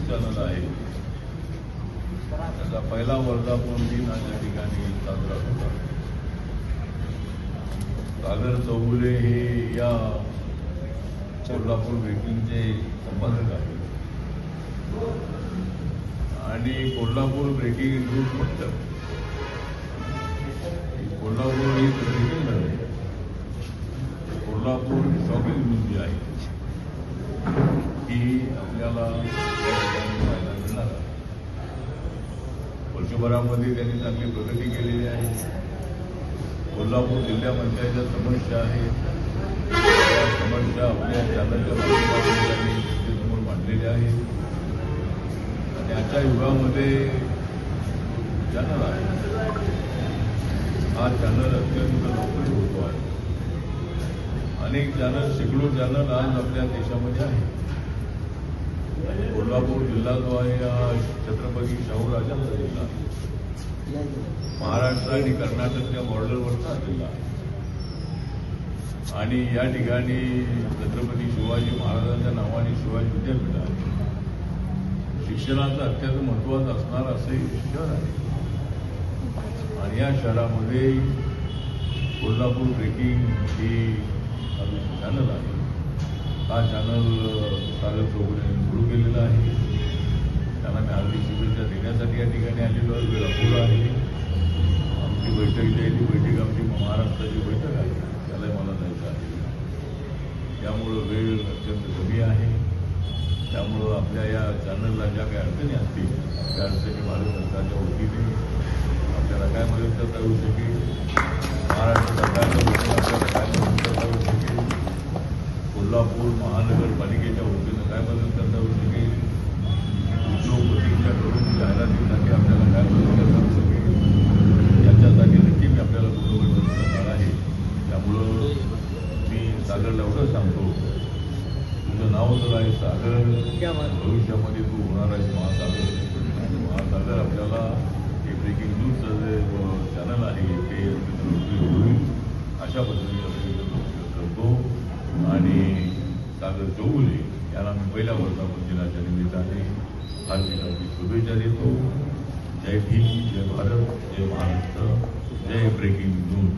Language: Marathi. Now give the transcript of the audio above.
चॅनल आहे त्याचा पहिला वर्धापन दिन आज या ठिकाणी साजरा होता. सागर चौगुले हे या कोल्हापूर ब्रेकिंगचे संपादक आहेत आणि कोल्हापूर ब्रेकिंग न्यूज फक्त कोल्हापूर ही ब्रेकिंग नव्हे, कोल्हापूर शॉकिंग न्यूज जी आहे ही आपल्याला पाहायला मिळणार आहे. वर्षभरामध्ये त्यांनी चांगली प्रगती केलेली आहे. कोल्हापूर जिल्ह्यामध्ये ज्या समस्या आहेत त्या समस्या आपल्या चॅनलच्या माध्यमातून त्यांनी जनतेसमोर मांडलेल्या आहेत आणि आजच्या युगामध्ये चॅनल आहे हा चॅनल अत्यंत लोकप्रिय होतो आहे. अनेक चॅनल शेकडो चॅनल आज आपल्या देशामध्ये आहेत. कोल्हापूर जिल्हा जो आहे हा छत्रपती शाहू राजांचा जिल्हा, महाराष्ट्र आणि कर्नाटकच्या बॉर्डरवरचा जिल्हा आणि या ठिकाणी छत्रपती शिवाजी महाराजांच्या नावाने शिवाजी विद्यापीठ आहे. शिक्षणाचं अत्यंत महत्त्वाचं असणारं असं शहर आहे आणि या शहरामध्ये कोल्हापूर ब्रेकिंग ही चॅनल आहे. हा चॅनल सागर चौगुले सुरू केलेला आहे. त्यांना मी हार्दिक शुभेच्छा देण्यासाठी या ठिकाणी आलेलो आहे. वेळ अपुरा आहे. आमची बैठक जी आहे ती बैठक आमची महाराष्ट्राची बैठक आहे, त्यालाही मला जायचं आहे. त्यामुळं वेळ अत्यंत कमी आहे. त्यामुळं आपल्या या चॅनलला ज्या काही अडचणी असतील त्या अडचणी भारत सरकारच्या वतीने आपल्याला काय मदत करता येऊ शकेल, महाराष्ट्र सरकारच्या वतीने आपल्याला काय मदत करता येऊ शकेल, कोल्हापूर महानगरपालिकेच्या वतीनं काय मदत करता येऊ शकेल, उद्योगपतींच्याकडून जाहिरातीसाठी आपल्याला काय मदत करता येऊ शकेल, याच्यासाठी नक्की मी आपल्याला बरोबर मदत करणार आहे. त्यामुळं मी सागरला एवढं सांगतो, तुझं नाव तर आहे सागर, भविष्यामध्ये तू होणार आहेस महासागर. महासागर आपल्याला हे ब्रेकिंग न्यूजचं जे चॅनल आहे ते होईल अशा पद्धतीने करतो आणि सागर चौगुले यांना मी पहिल्या वर्धापन दिनाच्या निमित्ताने हार्दिक शुभेच्छा देतो. जय भीम, जय भारत, जय महाराष्ट्र, जय ब्रेकिंग न्यूज.